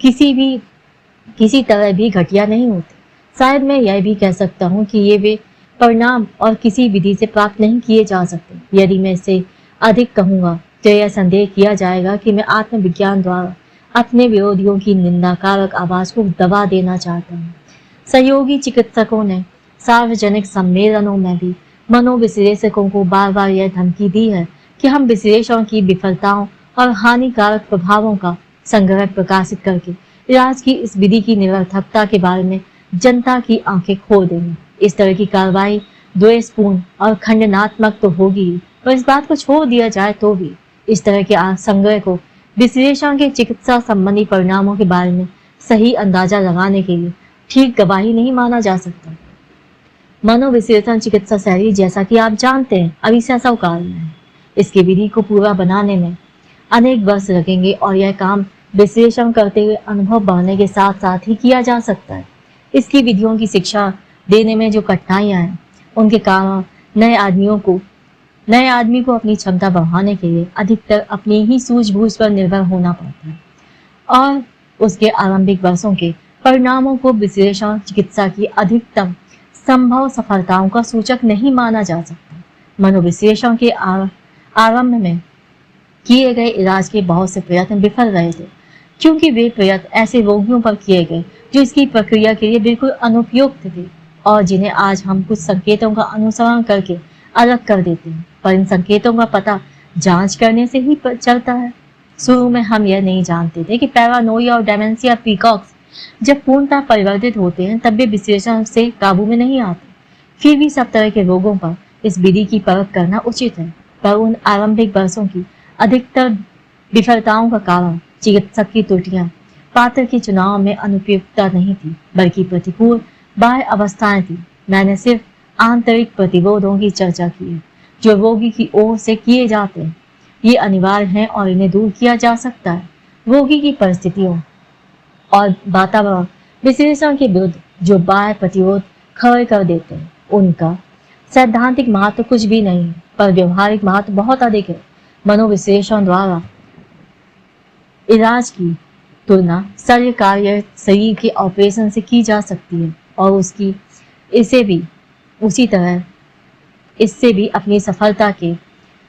Speaker 1: किसी तरह भी घटिया नहीं होते। शायद मैं यह भी कह सकता हूँ कि ये वे परिणाम और किसी विधि से प्राप्त नहीं किए जा सकते। यदि मैं इससे अधिक कहूँगा तो यह संदेह किया जाएगा कि मैं आत्मविज्ञान द्वारा अपने विरोधियों की निंदाकारक आवाज को दबा देना चाहता हूँ। सहयोगी चिकित्सकों ने सार्वजनिक सम्मेलनों में भी मनोविश्लेषकों को बार बार यह धमकी दी है कि हम विश्लेषण की विफलताओं और हानिकारक प्रभावों का संग्रह प्रकाशित करके इलाज की इस विधि की निरर्थकता के बारे में जनता की आंखें खोल देंगे। इस तरह की कार्रवाई द्वेषपूर्ण और खंडनात्मक तो होगी, पर इस बात को छोड़ दिया जाए तो भी इस तरह के संग्रह को विश्लेषण के चिकित्सा संबंधी परिणामों के बारे में सही अंदाजा लगाने के लिए ठीक गवाही नहीं माना जा सकता। मनोविश्लेषण चिकित्सा शैली, जैसा कि आप जानते हैं, अभी शैशवकाल में है। इसकी विधि को पूरा बनाने में अनेक वर्ष लगेंगे, और यह काम विश्लेषण करते हुए अनुभव बढ़ने के साथ साथ ही किया जा सकता है। इसकी विधियों की शिक्षा देने में जो कठिनाइयां हैं उनके कारण नए आदमी को अपनी क्षमता बढ़ाने के लिए अधिकतर अपनी ही सूझबूझ पर निर्भर होना पड़ता है, और उसके आरंभिक वर्षों के परिणामों को विश्लेषण चिकित्सा की अधिकतम संभव सफलताओं का सूचक नहीं माना जा सकता। मनोविश्लेषण के आरंभ में किए गए इलाज के बहुत से प्रयत्न विफल रहे थे, क्योंकि वे प्रयत्न ऐसे रोगियों पर किए गए जो इसकी प्रक्रिया के लिए बिल्कुल अनुपयुक्त थे, और जिन्हें आज हम कुछ संकेतों का अनुसरण करके अलग कर देते हैं, पर इन संकेतों का पता जांच करने से ही चलता है। शुरू में हम यह नहीं जानते थे कि पैरानोइया और डेमेंशिया पीकॉक्स जब पूर्णतः परिवर्तित होते हैं तब वे विश्लेषण से काबू में नहीं आते। फिर भी सब तरह के रोगों पर इस विधि की परख करना उचित है, पर उन आरंभिक वर्षों की अधिकतर विफलताओं का कारण चिकित्सक की त्रुटियां पात्र के चुनाव में अनुपयुक्तता नहीं थी, बल्कि प्रतिकूल बाह्य अवस्थाएं थी। मैंने सिर्फ आंतरिक प्रतिरोधों की चर्चा की है जो रोगी की ओर से किए जाते हैं। ये अनिवार्य हैं और इन्हें दूर किया जा सकता है। रोगी की परिस्थितियों और वातावरण विश्लेषण के विरुद्ध जो बाह्य प्रतिरोध खड़े कर देते हैं उनका सैद्धांतिक महत्व कुछ भी नहीं है, पर व्यवहारिक महत्व बहुत अधिक है। मनोविश्लेषण द्वारा इलाज की तुलना शल्य कार्य शरीर के ऑपरेशन से की जा सकती है, और इससे भी अपनी सफलता के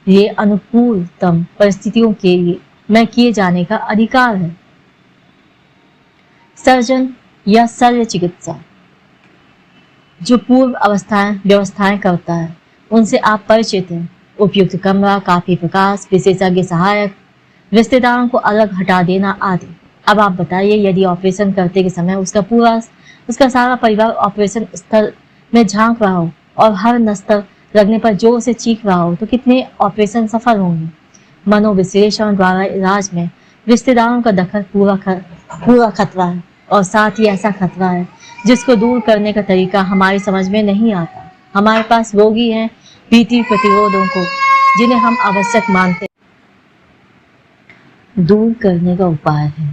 Speaker 1: लिए अनुकूलतम परिस्थितियों के लिए में किए जाने का अधिकार है। सर्जन या शल्य चिकित्सा जो पूर्व व्यवस्थाएं करता है उनसे आप परिचित हैं। उपयुक्त कमरा, काफी प्रकाश, विशेषज्ञ सहायक, रिश्तेदारों को अलग हटा देना आदि। अब आप बताइए, यदि ऑपरेशन करते के समय उसका सारा परिवार ऑपरेशन स्थल में झांक रहा हो और हर नस्तर लगने पर जोर से चीख रहा हो, तो कितने ऑपरेशन सफल होंगे। मनोविश्लेषण द्वारा इलाज में रिश्तेदारों का दखल पूरा खतरा है, और साथ ही ऐसा खतरा है जिसको दूर करने का तरीका हमारी समझ में नहीं आता। हमारे पास रोगी हैं भीतरी प्रतिरोधों को, जिन्हें हम आवश्यक मानते दूर करने का उपाय है,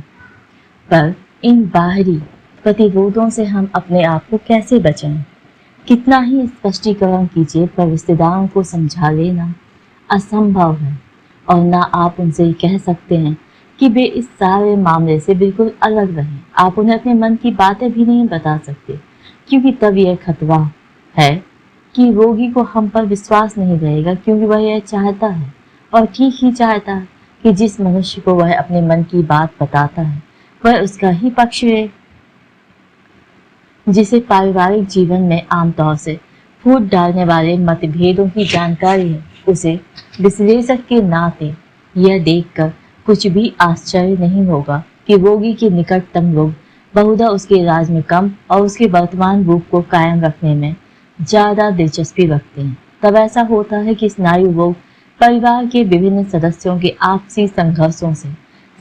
Speaker 1: पर इन बाहरी प्रतिरोधों से हम अपने आप को कैसे बचाएं? कितना ही स्पष्टीकरण कीजिए, पर रिश्तेदारों को समझा लेना असंभव है, और ना आप उनसे कह सकते हैं कि वे इस सारे मामले से बिल्कुल अलग रहें। आप उन्हें अपने मन की बातें भी नहीं बता सकते, क्योंकि तब यह खतरा है कि रोगी को हम पर विश्वास नहीं रहेगा, क्योंकि वह यह चाहता है, और ठीक ही चाहता है, कि जिस मनुष्य को वह अपने मन की बात बताता है वह उसका ही पक्ष ले। जिसे पारिवारिक जीवन में आमतौर से फूट डालने वाले मतभेदों की जानकारी है, उसे विश्लेषक के नाते यह देखकर कुछ भी आश्चर्य नहीं होगा कि रोगी के निकटतम लोग बहुधा उसके इलाज में कम और उसके वर्तमान रूप को कायम रखने में ज्यादा दिलचस्पी रखते हैं। तब ऐसा होता है कि स्नायु रोग परिवार के विभिन्न सदस्यों के आपसी संघर्षों से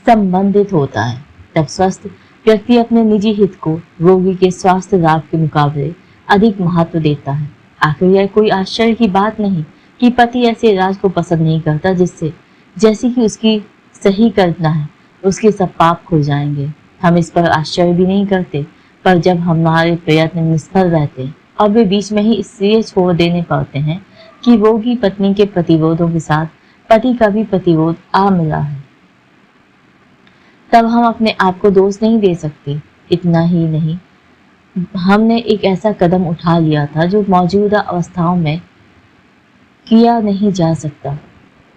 Speaker 1: संबंधित होता है। तब स्वस्थ व्यक्ति अपने निजी हित को रोगी के स्वास्थ्य लाभ के मुकाबले अधिक महत्व देता है। आखिर यह कोई आश्चर्य की बात नहीं कि पति ऐसे इलाज को पसंद नहीं करता जैसी कि उसकी सही कल्पना है उसके सब पाप खुल जाएंगे। हम इस पर आश्चर्य भी नहीं करते, पर जब हमारे प्रयत्न निष्फल रहते हैं और वे बीच में ही इसलिए छोड़ देने पड़ते हैं कि रोगी पत्नी के प्रतिरोधों के साथ पति का भी प्रतिरोध आ मिला है, तब हम अपने आप को दोष नहीं दे सकते। इतना ही नहीं, हमने एक ऐसा कदम उठा लिया था जो मौजूदा अवस्थाओं में किया नहीं जा सकता।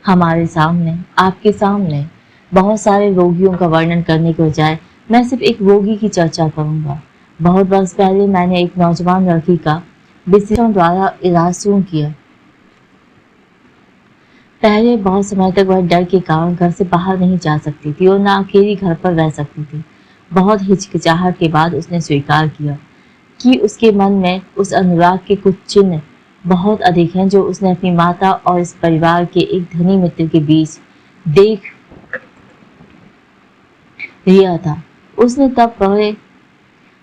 Speaker 1: हमारे सामने, आपके सामने बहुत सारे रोगियों का वर्णन करने के बजाय मैं सिर्फ एक रोगी की चर्चा करूंगा। बहुत वर्ष पहले मैंने एक नौजवान लड़की का विश्लेषण द्वारा इलाज शुरू किया। पहले बहुत समय तक वह डर के कारण घर से बाहर नहीं जा सकती थी और ना अकेली घर पर रह सकती थी। बहुत हिचकिचाहट के बाद उसने स्वीकार किया कि उसके मन में उस अनुराग के कुछ चिन्ह बहुत अधिक हैं जो उसने अपनी माता और इस परिवार के एक धनी मित्र के बीच देख लिया था। उसने तब बड़े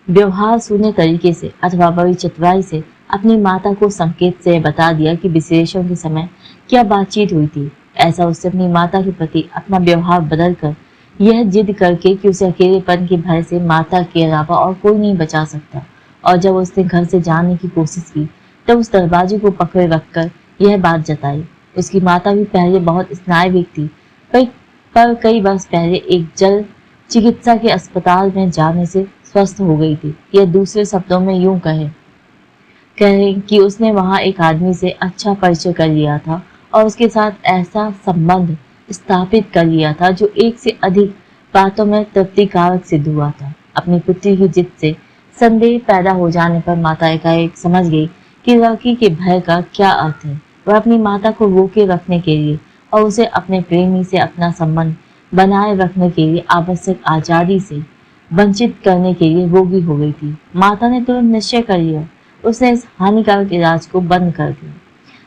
Speaker 1: व्यवहार शून्य तरीके से अथवा बड़ी चतुराई से अपनी माता को संकेत से बता दिया कि विश्लेषण के समय क्या बातचीत हुई थी। ऐसा उससे अपनी माता के प्रति अपना व्यवहार बदलकर यह जिद करके कि उसे अकेलेपन के भय से माता के अलावा और कोई नहीं बचा सकता। और जब उसने घर से जाने की कोशिश की तब उस दरवाजे को पकड़े रखकर यह बात जताई। उसकी माता भी पहले बहुत स्नायुविक थी, पर कई वर्ष पहले एक जल चिकित्सा के अस्पताल में जाने से स्वस्थ हो गई थी। यह दूसरे शब्दों में यूं कहें कि उसने वहां एक आदमी से अच्छा परिचय कर लिया था और उसके साथ ऐसा संबंध स्थापित कर लिया था जो एक से अधिक बातों में तृप्तिकारक सिद्ध हुआ था। अपनी पुत्री की जिद से संदेह पैदा हो जाने पर माता एकाएक समझ गई कि लड़की के भय का क्या अर्थ है। वह अपनी माता को रोके रखने के लिए और उसे अपने प्रेमी से अपना संबंध बनाए रखने के लिए आवश्यक आजादी से वंचित करने के लिए रोगी हो गई थी। माता ने तुरंत निश्चय कर लिया। उसने इस हानिकारक इलाज को बंद कर दिया।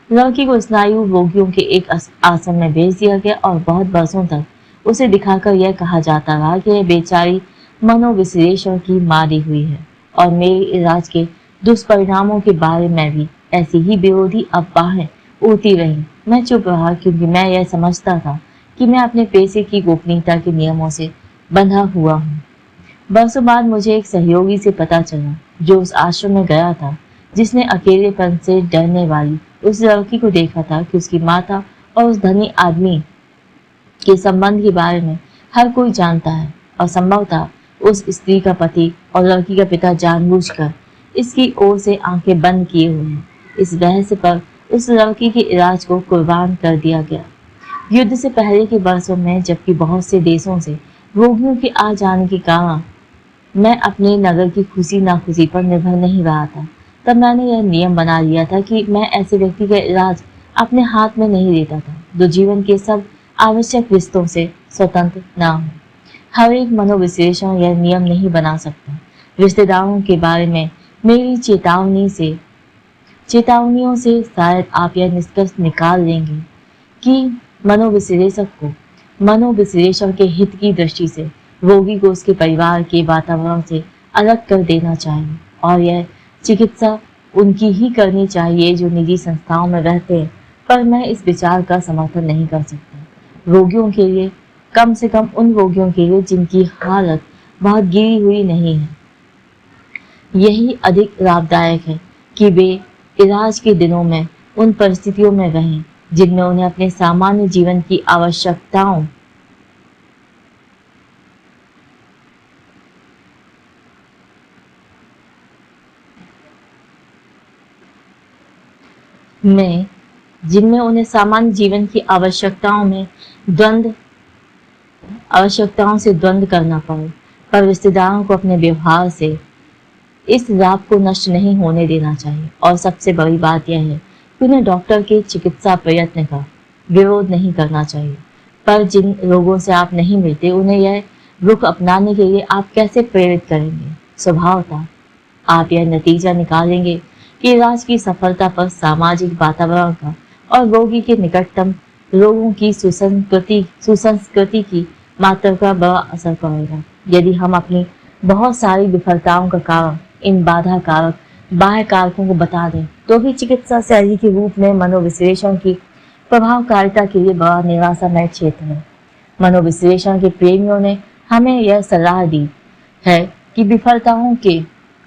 Speaker 1: लड़की को स्नायु रोगियों के एक आश्रम में भेज दिया गया और बहुत वर्षों तक उसे दिखाकर यह कहा जाता रहा कि यह बेचारी मनोविश्लेषण की मारी हुई है। और मेरे इलाज के दुष्परिणामों के बारे में भी ऐसी ही विरोधी अफवाहें उड़ती रही। मैं चुप रहा क्योंकि मैं यह समझता था कि मैं अपने पेशे की गोपनीयता के नियमों से बंधा हुआ हूँ। बरसों बाद मुझे एक सहयोगी से पता चला जो उस आश्रम में गया था, जिसने अकेलेपन से डरने वाली उस लड़की को देखा था कि उसकी माता और उस धनी आदमी के संबंध के बारे में हर कोई जानता है और संभवतः उस स्त्री का पति और लड़की का पिता जानबूझकर इसकी ओर से आंखें बंद किए हुए हैं। इस रहस्य पर उस लड़की के इलाज को कुर्बान कर दिया गया। युद्ध से पहले के वर्षों में जबकि बहुत से देशों से रोगियों के आ जाने के कारण मैं अपने नगर की खुशी नाखुशी पर निर्भर नहीं रहा था, तब मैंने यह नियम बना लिया था कि मैं ऐसे व्यक्ति का इलाज अपने हाथ में नहीं लेता था जो जीवन के सब आवश्यक रिश्तों से स्वतंत्र ना हो। हर एक मनोविश्लेषण यह नियम नहीं बना सकता। रिश्तेदारों के बारे में मेरी चेतावनियों से शायद आप यह निष्कर्ष निकाल लेंगे कि मनोविश्लेषण के हित की दृष्टि से रोगी को उसके परिवार के वातावरण से अलग कर देना चाहिए और यह चिकित्सा उनकी ही करनी चाहिए जो निजी संस्थाओं में रहते हैं। पर मैं इस विचार का समर्थन नहीं कर सकता। रोगियों के लिए, कम से कम उन रोगियों के लिए जिनकी हालत बहुत गिरी हुई नहीं है, यही अधिक लाभदायक है कि वे इलाज के दिनों में उन परिस्थितियों में रहें जिनमें उन्हें अपने सामान्य जीवन की आवश्यकताओं में जिनमें उन्हें सामान्य जीवन की आवश्यकताओं से द्वंद्व करना पड़े। पर रिश्तेदारों को अपने व्यवहार से इस लाभ को नष्ट नहीं होने देना चाहिए। और सबसे बड़ी बात यह है कि उन्हें डॉक्टर के चिकित्सा प्रयत्न का विरोध नहीं करना चाहिए। पर जिन लोगों से आप नहीं मिलते उन्हें यह रुख अपनाने के लिए आप कैसे प्रेरित करेंगे? स्वभावतः आप यह नतीजा निकालेंगे कि इलाज की सफलता पर सामाजिक वातावरण का और रोगी के निकटतम लोगों की सुसंस्कृति की मात्रा का बड़ा असर पड़ेगा। यदि हम अपनी बहुत सारी विफलताओं का कारण इन बाह्य कारकों को बता दें तो भी चिकित्सा शैली के रूप में मनोविश्लेषण की प्रभावकारिता के लिए बड़ा निराशामय क्षेत्र है। मनोविश्लेषण के प्रेमियों ने हमें यह सलाह दी है कि विफलताओं के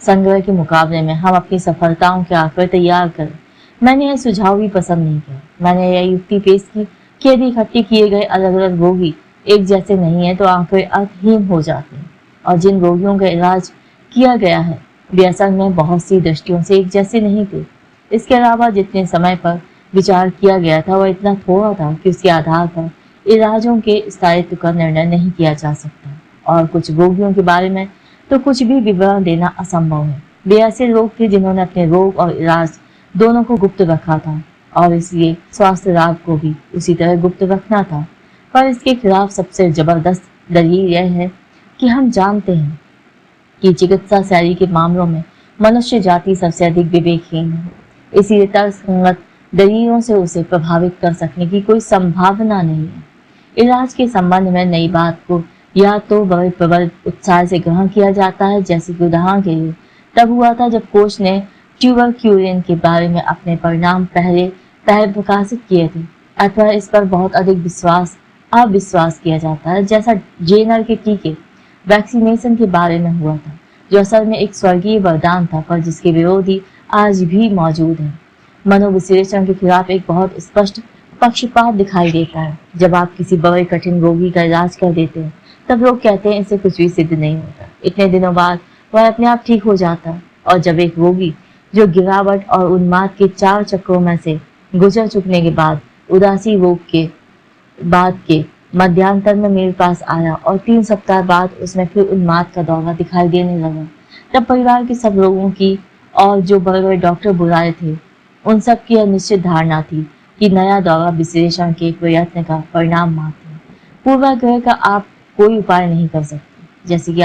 Speaker 1: संग्रह के मुकाबले में हम अपनी सफलताओं के आंकड़े तैयार करें। मैंने यह सुझाव भी पसंद नहीं किया। मैंने यह युक्ति पेश की कि यदि इकट्ठे किए गए अलग अलग रोगी एक जैसे नहीं है तो आंकड़े अर्थहीन हो जाते हैं और जिन रोगियों का इलाज किया गया है वे असल में बहुत सी दृष्टियों से एक जैसे नहीं थे। इसके अलावा जितने समय पर विचार किया गया था वह इतना थोड़ा था कि उसके आधार पर इलाजों के स्थायित्व का निर्णय नहीं किया जा सकता और कुछ रोगियों के बारे में तो कुछ भी विवरण देना असंभव है। वे ऐसे लोग थे जिन्होंने अपने रोग और इलाज दोनों को गुप्त रखा था और इसलिए स्वास्थ्य लाभ को भी उसी तरह गुप्त रखना था। पर इसके खिलाफ सबसे जबरदस्त दलील यह है कि हम जानते हैं कि चिकित्सा शैली के मामलों में मनुष्य जाति सबसे अधिक विवेकहीन है। इसीलिए तर्कसंगत दलीलों से उसे प्रभावित कर सकने की कोई संभावना नहीं है। इलाज के संबंध में नई बात को या तो बड़े प्रबल उत्साह से ग्रहण किया जाता है, जैसे कि उदाहरण के लिए तब हुआ था जब कोच ने ट्यूबरक्यूलिन के बारे में अपने परिणाम पहले प्रकाशित किए थे, अथवा इस पर बहुत अधिक अविश्वास किया जाता है, जैसा जेनर के टीके वैक्सीनेशन के बारे में हुआ था, जो असल में एक स्वर्गीय वरदान था पर जिसके विरोधी आज भी मौजूद हैं। मनोविश्लेषण के खिलाफ एक बहुत स्पष्ट पक्षपात दिखाई देता है। जब आप किसी बड़े कठिन रोगी का इलाज कर देते हैं तब लोग कहते हैं इससे कुछ भी सिद्ध नहीं होता, इतने दिनों बाद वह अपने आप ठीक हो जाता है। और जब एक रोगी जो गिरावट और उन्माद के 4 चक्रों में से गुजर चुकने के बाद उदासी रोग के बाद के मध्यांतर में मेरे पास आया और 3 सप्ताह बाद उसमें फिर उन्माद का दौरा दिखाई देने लगा, तब परिवार के सब लोगों की और जो बड़े बड़े डॉक्टर बुलाए थे उन सब की यह निश्चित धारणा थी कि नया दौरा विश्लेषण के प्रयत्न का परिणाम मात्र है। पूर्वाग्रह का आप कोई उपाय नहीं कर सकते। जैसे कि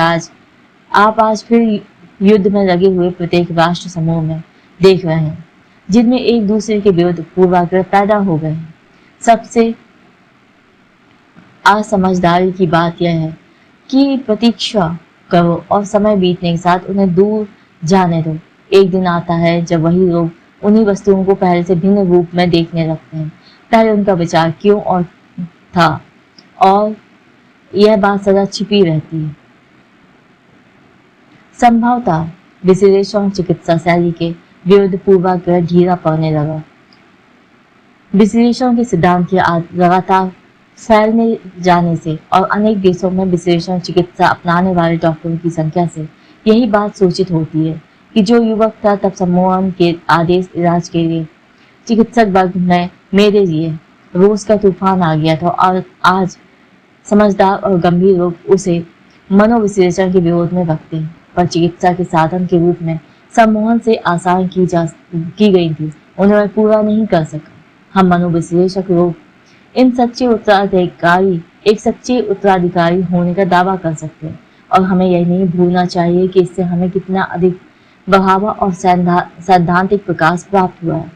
Speaker 1: आप आज फिर युद्ध में लगे हुए प्रत्येक राष्ट्र समूह में देख रहे हैं जिनमें एक दूसरे के विरुद्ध पूर्वाग्रह पैदा हो गए हैं। सबसे असमझदारी की बात यह है कि प्रतीक्षा करो और समय बीतने के साथ उन्हें दूर जाने दो। एक दिन आता है जब वही लोग उन्हीं वस्तुओं को पहले से भिन्न रूप में देखने लगते हैं। पहले उनका विचार क्यों और था और यह बात सदा छिपी रहती है। संभवतः विश्लेषण चिकित्सा शैली के विरुद्ध पूर्वाग्रह ढीला पड़ने लगा। विश्लेषण के सिद्धांत के लगातार फैलने जाने से और अनेक देशों में विश्लेषण चिकित्सा अपनाने वाले डॉक्टरों की संख्या से यही बात सूचित होती है कि जो युवक था तब सम्मोहन के आदेश इलाज के लिए चिकित्सक वर्ग में मेरे लिए रोज का तूफान आ गया था और आज समझदार और गंभीर लोग उसे मनोविश्लेषण के विरोध में रखते हैं। पर चिकित्सा के साधन के रूप में सम्मोहन से आसान की गई थी, उन्हें वह पूरा नहीं कर सका। हम मनोविश्लेषक लोग इन सच्चे उत्तराधिकारी एक सच्चे उत्तराधिकारी होने का दावा कर सकते हैं। और हमें यह नहीं भूलना चाहिए कि इससे हमें कितना अधिक बढ़ावा और सैद्धांतिक विकास प्राप्त हुआ है।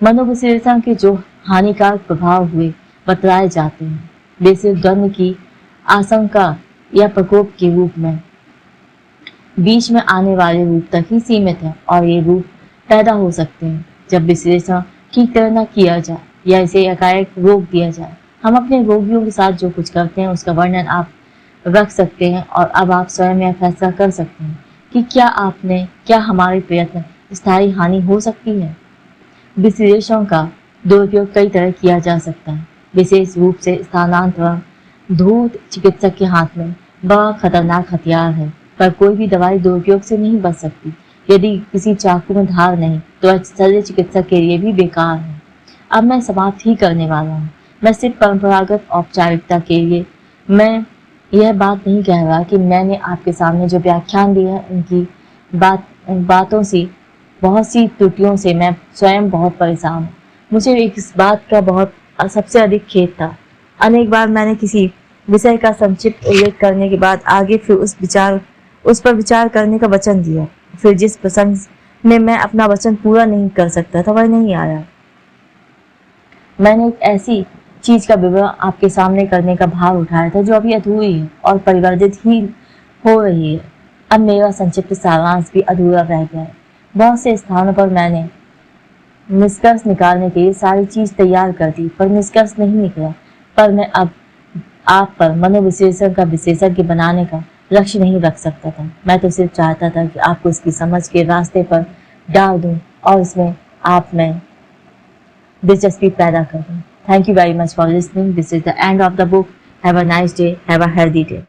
Speaker 1: मनोविश्लेषण के जो हानिकारक प्रभाव हुए बतलाए जाते हैं वे सिर्फ द्वंद्व की आशंका या प्रकोप के रूप में बीच में आने वाले रूप तक ही सीमित है, और ये रूप पैदा हो सकते हैं जब विश्लेषण ठीक तरह न किया जाए या इसे एकाएक रोक दिया जाए। हम अपने रोगियों के साथ जो कुछ करते हैं उसका वर्णन आप रख सकते हैं, और अब आप स्वयं यह फैसला कर सकते हैं कि क्या हमारे प्रयत्न स्थायी हानि हो सकती है। विश्लेषण का दुरुपयोग कई तरह किया जा सकता है, विशेष रूप से स्थानांतरण धूर्त चिकित्सक के हाथ में बड़ा खतरनाक हथियार है, पर कोई भी दवाई दुरुपयोग से नहीं बच सकती। यदि किसी चाकू में धार नहीं तो वह शल्य चिकित्सक के लिए भी बेकार है। अब मैं समाप्त ही करने वाला हूँ। मैं सिर्फ परंपरागत औपचारिकता के लिए मैं यह बात नहीं कह रहा कि मैंने आपके सामने जो व्याख्यान दिए हैं उनकी बातों से बहुत सी त्रुटियों से मैं स्वयं बहुत परेशान हूँ। मुझे इस बात का सबसे अधिक खेद था। अनेक बार मैंने किसी विषय का संक्षिप्त उल्लेख करने के बाद आगे फिर उस पर विचार करने का वचन दिया, फिर जिस प्रसंग में मैं अपना वचन पूरा नहीं कर सकता था वह नहीं आया। मैंने एक ऐसी चीज का विवरण आपके सामने करने का भार उठाया था जो अभी अधूरी है और परिवर्तित ही हो रही है। अब मेरा संक्षिप्त सारांश भी अधूरा रह गया है। बहुत से स्थानों पर मैंने निष्कर्ष निकालने के लिए सारी चीज तैयार कर दी, पर निष्कर्ष नहीं निकला। पर मैं अब आप पर मनोविश्लेषण का विशेषज्ञ बनाने का लक्ष्य नहीं रख सकता था। मैं तो सिर्फ चाहता था कि आपको इसकी समझ के रास्ते पर डाल दूं और इसमें आप में दिलचस्पी पैदा कर दूं। Thank you very much for listening. This is the end of the book. Have a nice day. Have a healthy day.